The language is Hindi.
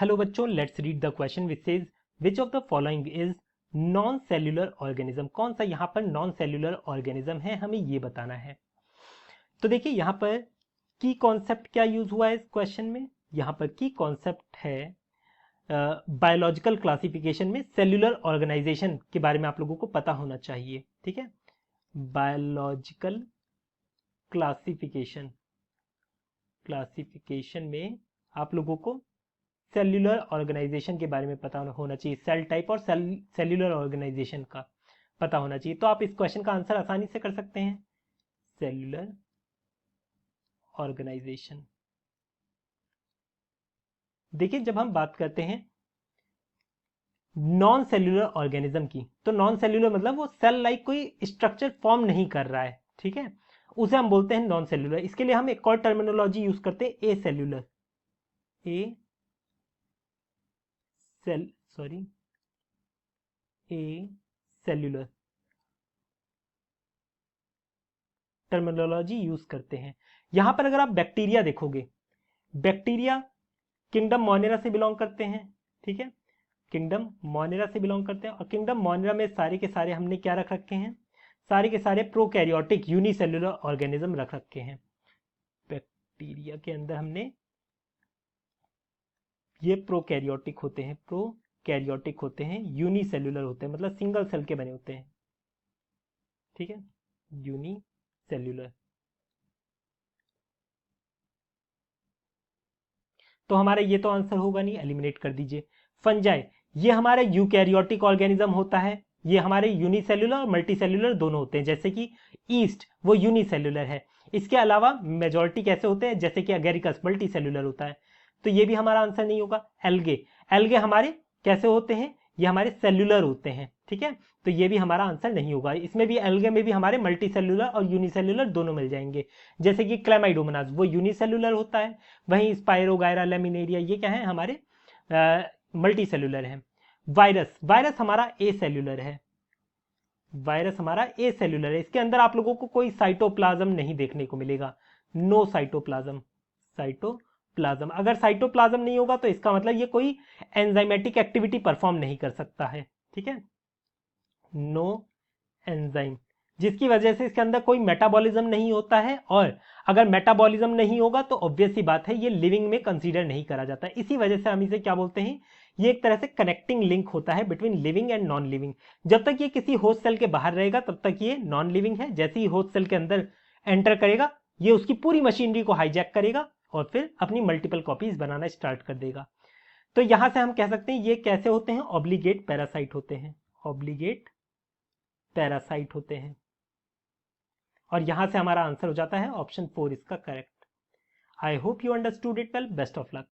हेलो बच्चों, let's read the question which says which of the following is non cellular organism. कौन सा यहाँ पर नॉन सेल्यूलर ऑर्गेनिज्म है, हमें ये बताना है। तो देखिए यहाँ पर की कॉन्सेप्ट क्या यूज हुआ है इस क्वेश्चन में। यहाँ पर की कॉन्सेप्ट है बायोलॉजिकल क्लासिफिकेशन में सेल्यूलर ऑर्गेनाइजेशन के बारे में आप लोगों को पता होना चाहिए। ठीक है, बायोलॉजिकल क्लासिफिकेशन में आप लोगों को सेल्यूलर ऑर्गेनाइजेशन के बारे में पता होना चाहिए, सेल टाइप और सेल्यूलर ऑर्गेनाइजेशन का पता होना चाहिए। तो आप इस क्वेश्चन का आंसर आसानी से कर सकते हैं, सेल्यूलर ऑर्गेनाइजेशन। देखिए जब हम बात करते हैं नॉन सेल्यूलर ऑर्गेनिज्म की, तो नॉन सेल्यूलर मतलब वो सेल लाइक कोई स्ट्रक्चर फॉर्म नहीं कर रहा है। ठीक है, उसे हम बोलते हैं नॉन सेल्यूलर। इसके लिए हम एक और टर्मिनोलॉजी यूज करते हैं, ए सेल्यूलर। ए सेल्यूलर टर्मिनोलॉजी यूज करते हैं। यहां पर अगर आप बैक्टीरिया देखोगे, बैक्टीरिया किंगडम मोनेरा से बिलोंग करते हैं। ठीक है, किंगडम मोनेरा से बिलोंग करते हैं और किंगडम मोनेरा में सारे के सारे हमने क्या रख रखे हैं, सारे के सारे प्रोकैरियोटिक यूनिसेल्युलर ऑर्गेनिज्म रख रखे हैं। बैक्टीरिया के अंदर हमने ये प्रोकैरियोटिक होते हैं, यूनिसेल्युलर होते हैं, मतलब सिंगल सेल के बने होते हैं। ठीक है, यूनिसेल्युलर। तो हमारा ये तो आंसर होगा नहीं, एलिमिनेट कर दीजिए। फंजाई, ये हमारे यूकैरियोटिक ऑर्गेनिज्म होता है, ये हमारे यूनिसेल्युलर और मल्टीसेल्युलर दोनों होते हैं। जैसे कि ईस्ट वो यूनिसेल्युलर है। इसके अलावा मेजॉरिटी कैसे होते हैं, जैसे कि अगेरिकस मल्टीसेल्युलर होता है। तो ये भी हमारा आंसर नहीं होगा। एल्गे, एल्गे हमारे कैसे होते हैं, ये हमारे सेल्युलर होते हैं। ठीक है, तो ये भी हमारा आंसर नहीं होगा। इसमें भी एल्गे में भी हमारे मल्टीसेल्युलर और यूनिसेल्युलर दोनों मिल जाएंगे। जैसे कि क्लेमाइडोमोनास वो यूनिसेल्युलर होता है, वहीं स्पायरोगायरा लेमिनेरिया ये क्या है, हमारे मल्टी सेल्युलर है। वायरस, वायरस हमारा ए सेल्युलर है। वायरस हमारा ए सेल्युलर है। इसके अंदर आप लोगों को कोई साइटोप्लाज्म नहीं देखने को मिलेगा, नो साइटोप्लाज्म। साइटोप्लाज्म, अगर साइटोप्लाज्म नहीं होगा तो इसका मतलब ये कोई एंजाइमेटिक एक्टिविटी परफॉर्म नहीं कर सकता है। ठीक है, नो एंजाइम, जिसकी वजह से इसके अंदर कोई मेटाबॉलिज्म नहीं होता है। और अगर मेटाबॉलिज्म नहीं होगा तो ऑब्वियस सी बात है ये लिविंग में कंसीडर नहीं करा जाता। इसी वजह से हम इसे क्या बोलते हैं, ये एक तरह से कनेक्टिंग लिंक होता है between living and non living. जब तक ये किसी होस्ट सेल के बाहर रहेगा तब तक ये नॉन लिविंग है। जैसे ही होस्ट सेल के अंदर एंटर करेगा, ये उसकी पूरी मशीनरी को हाईजैक करेगा और फिर अपनी मल्टीपल कॉपीज बनाना स्टार्ट कर देगा। तो यहां से हम कह सकते हैं ये कैसे होते हैं, ऑब्लिगेट पैरासाइट होते हैं, ऑब्लिगेट पैरासाइट होते हैं। और यहां से हमारा आंसर हो जाता है ऑप्शन 4 इसका correct. I hope you understood it well. Best of luck.